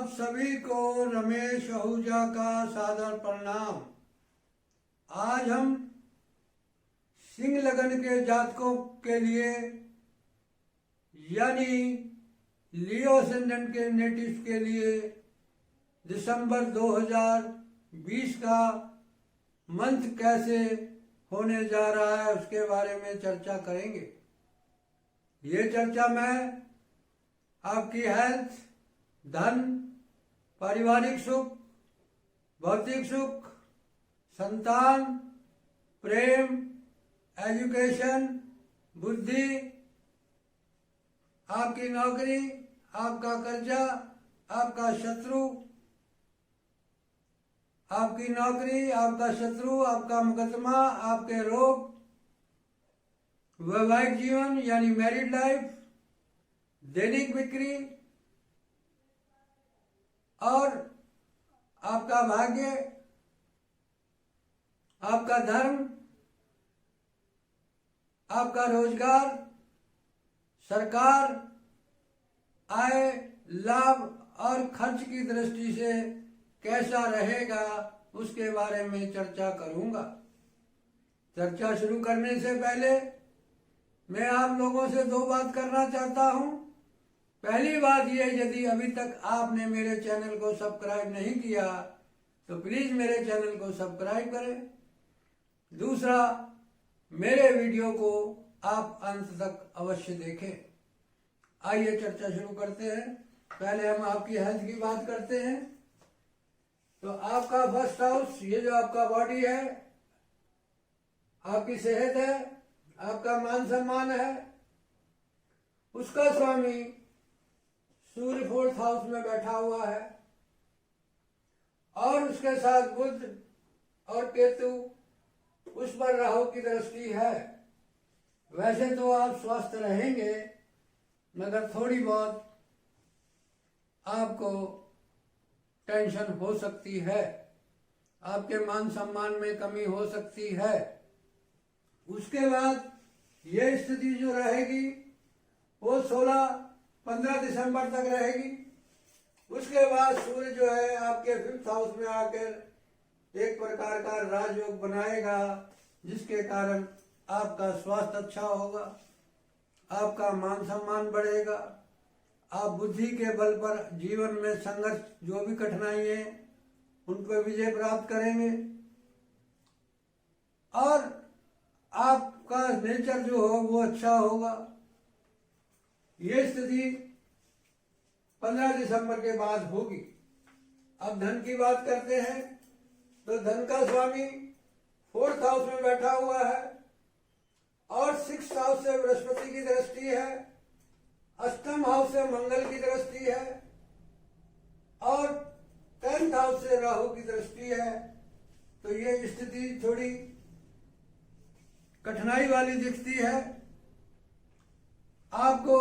आप सभी को रमेश आहूजा का सादर प्रणाम। आज हम सिंह लगन के जातकों के लिए यानी लियो असेंडेंट के नेटिव्स के लिए दिसंबर 2020 का मंथ कैसे होने जा रहा है उसके बारे में चर्चा करेंगे। ये चर्चा में आपकी हेल्थ, धन, पारिवारिक सुख, भौतिक सुख, संतान, प्रेम, एजुकेशन, बुद्धि, आपकी नौकरी, आपका कर्जा, आपका शत्रु, आपकी नौकरी, आपका शत्रु, आपका मुकदमा, आपके रोग, वैवाहिक जीवन यानी मैरिड लाइफ, दैनिक बिक्री और आपका भाग्य, आपका धर्म, आपका रोजगार, सरकार, आय, लाभ और खर्च की दृष्टि से कैसा रहेगा उसके बारे में चर्चा करूंगा। चर्चा शुरू करने से पहले मैं आप लोगों से दो बात करना चाहता हूं। पहली बात ये, यदि अभी तक आपने मेरे चैनल को सब्सक्राइब नहीं किया तो प्लीज मेरे चैनल को सब्सक्राइब करें। दूसरा, मेरे वीडियो को आप अंत तक अवश्य देखें। आइए चर्चा शुरू करते हैं। पहले हम आपकी हेल्थ की बात करते हैं। तो आपका फर्स्ट हाउस, ये जो आपका बॉडी है, आपकी सेहत है, आपका मान सम्मान है, उसका स्वामी सूर्य फोर्थ हाउस में बैठा हुआ है और उसके साथ बुध और केतु, उस पर राहु की दृष्टि है। वैसे तो आप स्वस्थ रहेंगे, मगर थोड़ी बहुत आपको टेंशन हो सकती है, आपके मान सम्मान में कमी हो सकती है। उसके बाद ये स्थिति जो रहेगी वो 15 दिसंबर तक रहेगी। उसके बाद सूर्य जो है आपके फिफ्थ हाउस में आकर एक प्रकार का राजयोग बनाएगा, जिसके कारण आपका स्वास्थ्य अच्छा होगा, आपका मान सम्मान बढ़ेगा, आप बुद्धि के बल पर जीवन में संघर्ष, जो भी कठिनाई है उन पर विजय प्राप्त करेंगे और आपका नेचर जो हो वो अच्छा होगा। ये स्थिति 15 दिसंबर के बाद होगी। अब धन की बात करते हैं। तो धन का स्वामी फोर्थ हाउस में बैठा हुआ है और सिक्स्थ हाउस से बृहस्पति की दृष्टि है, अष्टम हाउस से मंगल की दृष्टि है और 10th हाउस से राहु की दृष्टि है। तो ये स्थिति थोड़ी कठिनाई वाली दिखती है। आपको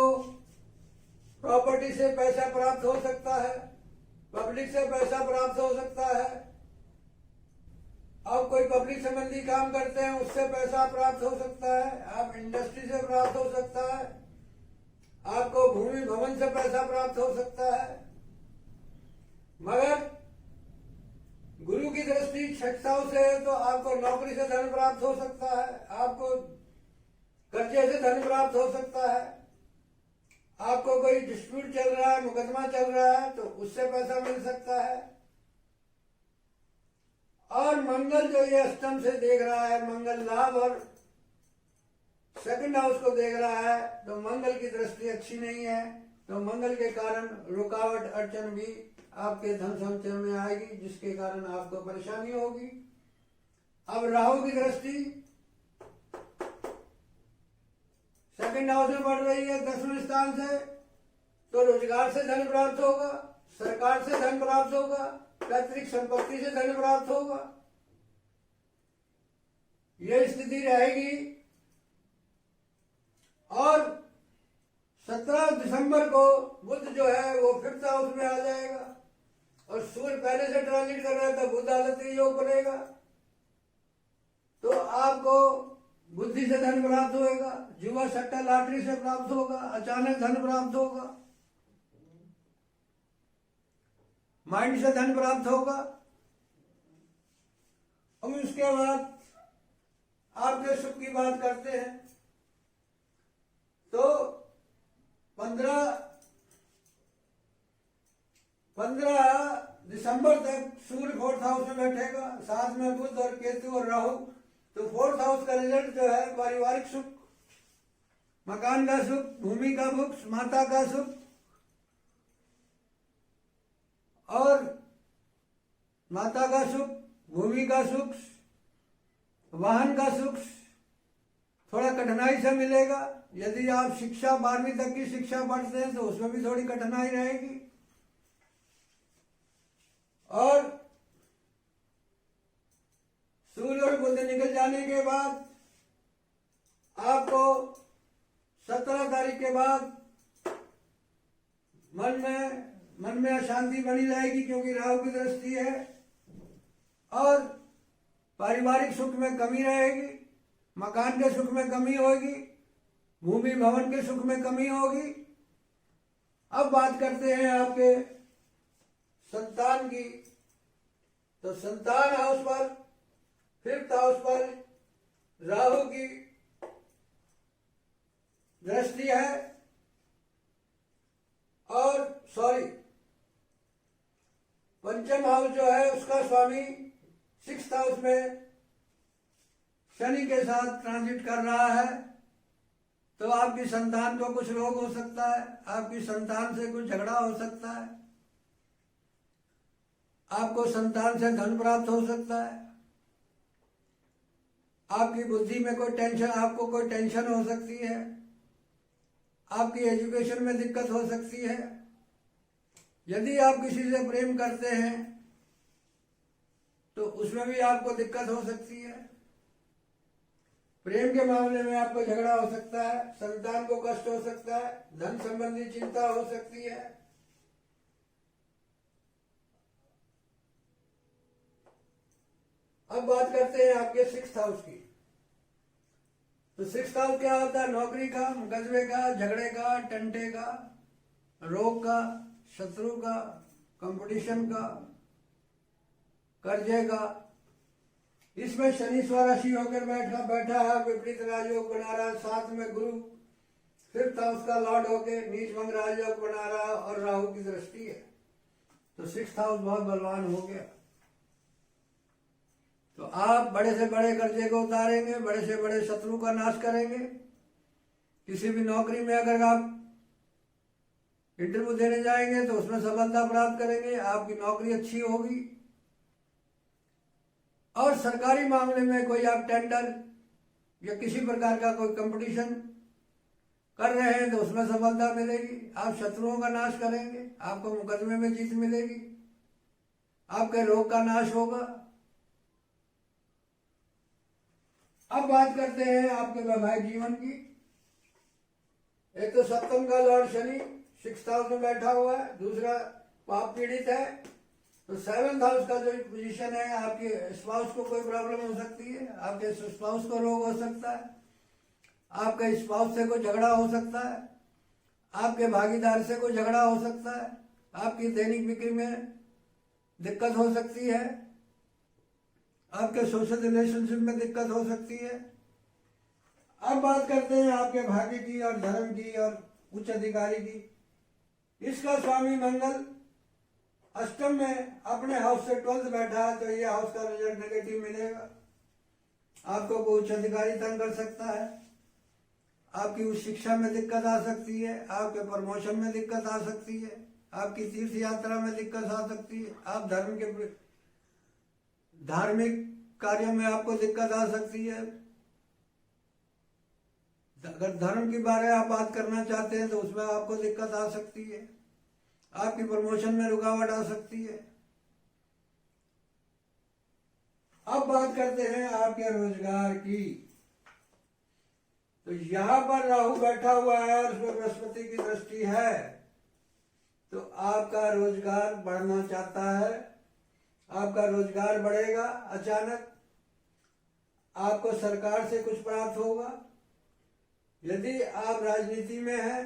प्रॉपर्टी से पैसा प्राप्त हो सकता है, पब्लिक से पैसा प्राप्त हो सकता है। आप कोई पब्लिक संबंधी काम करते हैं, उससे पैसा प्राप्त हो सकता है। आप इंडस्ट्री से प्राप्त हो सकता है, आपको भूमि भवन से पैसा प्राप्त हो सकता है। मगर गुरु की दृष्टि 6th हाउस से है, तो आपको नौकरी से धन प्राप्त हो सकता है, आपको कर्जे से धन प्राप्त हो सकता है, आपको कोई डिस्प्यूट चल रहा है, मुकदमा चल रहा है तो उससे पैसा मिल सकता है। और मंगल जो ये अष्टम से देख रहा है, मंगल लाभ और 2nd हाउस को देख रहा है, तो मंगल की दृष्टि अच्छी नहीं है। तो मंगल के कारण रुकावट, अड़चन भी आपके धन संचय में आएगी, जिसके कारण आपको परेशानी होगी। अब राहु की दृष्टि 2nd हाउस में बढ़ रही है 10वें स्थान से, तो रोजगार से धन प्राप्त होगा, सरकार से धन प्राप्त होगा, पैतृक संपत्ति से धन प्राप्त होगा। यह स्थिति रहेगी। और 17 दिसंबर को बुध जो है वो 5th हाउस में आ जाएगा और सूर्य पहले से ट्रांजिट कर रहा है, तो बुध आदित्य योग बनेगा। तो आपको बुद्धि से धन प्राप्त होगा, जुआ सट्टा लॉटरी से प्राप्त होगा, अचानक धन प्राप्त होगा। माइंड से धन प्राप्त होगा। अब उसके बाद आपके सुख की बात करते हैं तो 15 दिसंबर तक सूर्य 4th हाउस में बैठेगा, साथ में बुध और केतु और राहु। तो 4th हाउस का रिजल्ट जो है पारिवारिक सुख, मकान का सुख, भूमि का सुख, माता का सुख और माता का सुख, भूमि का सुख, वाहन का सुख थोड़ा कठिनाई से मिलेगा। यदि आप शिक्षा 12वीं तक की शिक्षा पढ़ते हैं तो उसमें भी थोड़ी कठिनाई रहेगी। और सूर्य और बुध निकल जाने के बाद आपको 17 तारीख के बाद मन में अशांति बनी रहेगी, क्योंकि राहु की दृष्टि है। और पारिवारिक सुख में कमी रहेगी, मकान के सुख में कमी होगी, भूमि भवन के सुख में कमी होगी। अब बात करते हैं आपके संतान की। तो संतान हाउस पर, 5th हाउस पर राहु की दृष्टि है। और पंचम हाउस जो है उसका स्वामी 6th हाउस में शनि के साथ ट्रांजिट कर रहा है। तो आपकी संतान को कुछ रोग हो सकता है, आपकी संतान से कुछ झगड़ा हो सकता है, आपको संतान से धन प्राप्त हो सकता है, आपकी बुद्धि में कोई टेंशन, आपको कोई टेंशन हो सकती है, आपकी एजुकेशन में दिक्कत हो सकती है। यदि आप किसी से प्रेम करते हैं तो उसमें भी आपको दिक्कत हो सकती है। प्रेम के मामले में आपको झगड़ा हो सकता है, संतान को कष्ट हो सकता है, धन संबंधी चिंता हो सकती है। अब बात करते हैं आपके 6th हाउस की। तो 6th हाउस क्या होता है? नौकरी का, मुकदमे का, झगड़े का, टंटे का, रोग का, शत्रु का, कंपटीशन का, कर्जे का। इसमें शनि स्वराशि होकर बैठा है, विपरीत राजयोग बना रहा है, साथ में गुरु 5th हाउस का लॉर्ड होकर नीच भंग राजयोग बना रहा है और राहु की दृष्टि है। तो 6th हाउस बहुत बलवान हो गया। तो आप बड़े से बड़े कर्जे को उतारेंगे, बड़े से बड़े शत्रु का नाश करेंगे। किसी भी नौकरी में अगर आप इंटरव्यू देने जाएंगे तो उसमें सफलता प्राप्त करेंगे, आपकी नौकरी अच्छी होगी। और सरकारी मामले में कोई आप टेंडर या किसी प्रकार का कोई कंपटीशन कर रहे हैं तो उसमें सफलता मिलेगी। आप शत्रुओं का नाश करेंगे, आपको मुकदमे में जीत मिलेगी, आपके रोग का नाश होगा। अब बात करते हैं आपके वैवाहिक जीवन की। एक तो 7th का लॉर्ड शनि 6th हाउस में बैठा हुआ है, दूसरा पाप पीड़ित है। तो 7th हाउस का जो पोजीशन है, आपके स्पाउस को कोई प्रॉब्लम हो सकती है, आपके स्पाउस को रोग हो सकता है, आपके स्पाउस से कोई झगड़ा हो सकता है, आपके भागीदार से कोई झगड़ा हो सकता है, आपकी दैनिक बिक्री में दिक्कत हो सकती है, आपके सोशल रिलेशनशिप में दिक्कत हो सकती है। अब बात करते हैं आपके भाग्य की और धर्म की और उच्च अधिकारी की। इसका स्वामी मंगल 8th में अपने हाउस से 12th बैठा है, तो ये हाउस का रिजल्ट नेगेटिव मिलेगा। आपको कोई उच्च अधिकारी तंग कर सकता है, आपकी उस शिक्षा में दिक्कत आ सकती है, आपके प्रमोशन में दिक्कत आ सकती है, आपकी तीर्थ यात्रा में दिक्कत आ सकती है, आप धार्मिक कार्यों में आपको दिक्कत आ सकती है। अगर धर्म के बारे में आप बात करना चाहते हैं तो उसमें आपको दिक्कत आ सकती है, आपकी प्रमोशन में रुकावट आ सकती है। अब बात करते हैं आपके रोजगार की। तो यहां पर राहु बैठा हुआ है और उसमें बृहस्पति की दृष्टि है, तो आपका रोजगार बढ़ना चाहता है, आपका रोजगार बढ़ेगा। अचानक आपको सरकार से कुछ प्राप्त होगा। यदि आप राजनीति में हैं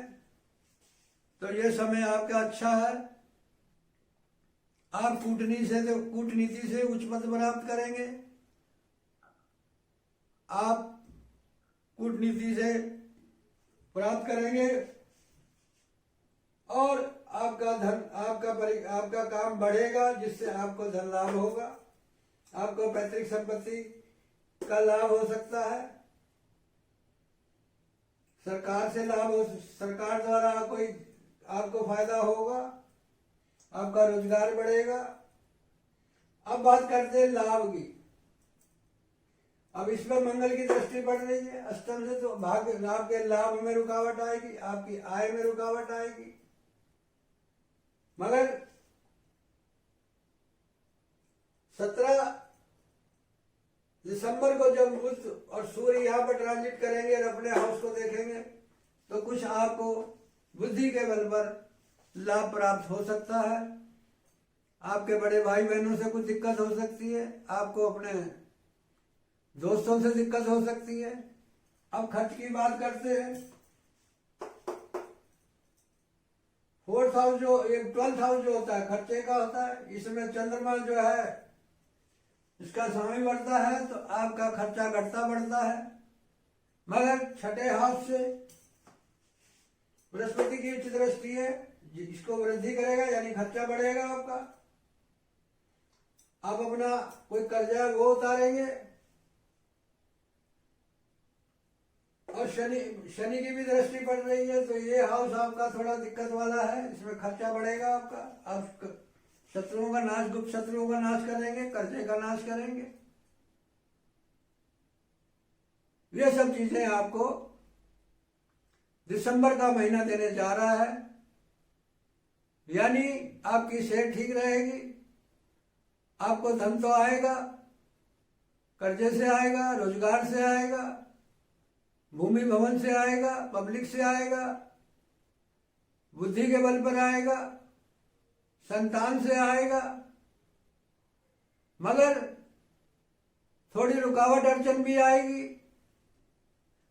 तो यह समय आपका अच्छा है। आप कूटनीति से उच्च पद प्राप्त करेंगे। आप कूटनीति से प्राप्त करेंगे और आपका काम बढ़ेगा, जिससे आपको धन लाभ होगा। आपको पैतृक संपत्ति का लाभ हो सकता है, सरकार द्वारा कोई आपको फायदा होगा, आपका रोजगार बढ़ेगा। अब बात करते हैं लाभ की। अब इसमें मंगल की दृष्टि पड़ रही है अष्टम से, तो आपके लाभ में रुकावट आएगी, आपकी आय में रुकावट आएगी। मगर 17 दिसंबर को जब बुध और सूर्य यहाँ पर ट्रांजिट करेंगे और अपने हाउस को देखेंगे, तो कुछ आपको बुद्धि के बल पर लाभ प्राप्त हो सकता है। आपके बड़े भाई बहनों से कुछ दिक्कत हो सकती है, आपको अपने दोस्तों से दिक्कत हो सकती है। अब खर्च की बात करते हैं। 4th हाउस जो 12th हाउस जो होता है खर्चे का होता है, इसमें चंद्रमा जो है इसका समय बढ़ता है, तो आपका खर्चा घटता बढ़ता है। मगर 6ठे हाउस से बृहस्पति की उच्च दृष्टि है, इसको वृद्धि करेगा, यानी खर्चा बढ़ेगा आपका। आप अपना कोई कर्जा है वो उतारेंगे। और शनि की भी दृष्टि पड़ रही है, तो ये हाउस आपका थोड़ा दिक्कत वाला है, इसमें खर्चा बढ़ेगा आपका। आप शत्रुओं का नाश, गुप्त शत्रुओं का नाश करेंगे, कर्जे का नाश करेंगे। ये सब चीजें आपको दिसंबर का महीना देने जा रहा है। यानी आपकी सेहत ठीक रहेगी, आपको धन तो आएगा, कर्जे से आएगा, रोजगार से आएगा, भूमि भवन से आएगा, पब्लिक से आएगा, बुद्धि के बल पर आएगा, संतान से आएगा। मगर थोड़ी रुकावट अड़चन भी आएगी।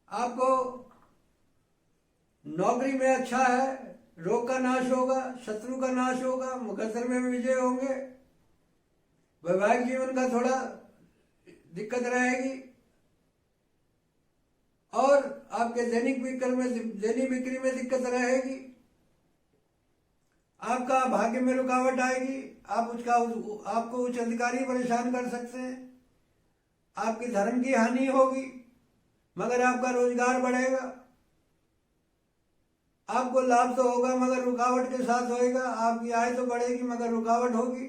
आपको नौकरी में अच्छा है, रोग का नाश होगा, शत्रु का नाश होगा, मुकद्दर में विजय होंगे। वैवाहिक जीवन का थोड़ा दिक्कत रहेगी और आपके दैनिक बिक्री में दिक्कत रहेगी। आपका भाग्य में रुकावट आएगी, आपको उच्च अधिकारी परेशान कर सकते हैं। आपकी धर्म की हानि होगी, मगर आपका रोजगार बढ़ेगा। आपको लाभ तो होगा मगर रुकावट के साथ होएगा। आपकी आय तो बढ़ेगी मगर रुकावट होगी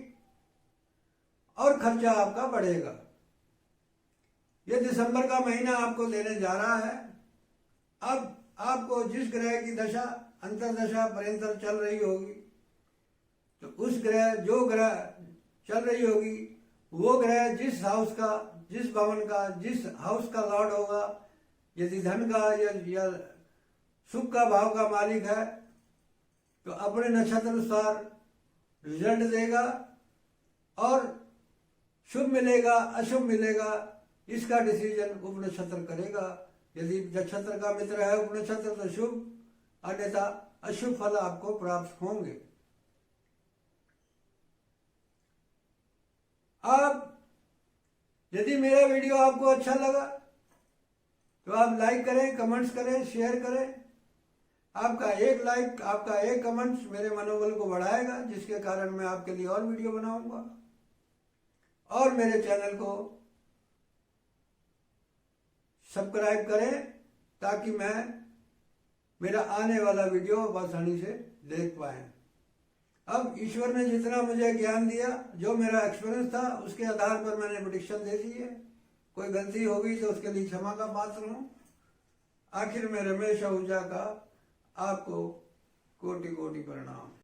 और खर्चा आपका बढ़ेगा। ये दिसंबर का महीना आपको देने जा रहा है। अब आपको जिस ग्रह की दशा अंतर्दशा पर्यंतर चल रही होगी, तो उस जो ग्रह चल रही होगी, वो ग्रह जिस हाउस का, जिस भवन का, जिस हाउस का लॉर्ड होगा, यदि धन का या सुख का भाव का मालिक है, तो अपने नक्षत्र अनुसार रिजल्ट देगा और शुभ मिलेगा अशुभ मिलेगा इसका डिसीजन उपनक्षत्र करेगा। यदि नक्षत्र का मित्र है उपनक्षत्र तो शुभ, अन्यथा अशुभ फल आपको प्राप्त होंगे। आप यदि मेरा वीडियो आपको अच्छा लगा तो आप लाइक करें, कमेंट्स करें, शेयर करें। आपका एक लाइक, आपका एक कमेंट्स मेरे मनोबल को बढ़ाएगा, जिसके कारण मैं आपके लिए और वीडियो बनाऊंगा। और मेरे चैनल को सब्सक्राइब करें ताकि मेरा आने वाला वीडियो आसानी से देख पाए। अब ईश्वर ने जितना मुझे ज्ञान दिया, जो मेरा एक्सपीरियंस था, उसके आधार पर मैंने प्रेडिक्शन दे दी है। कोई गलती हो गई तो उसके लिए क्षमा का पात्र हूं। आखिर में रमेश आहूजा का आपको कोटि कोटि प्रणाम।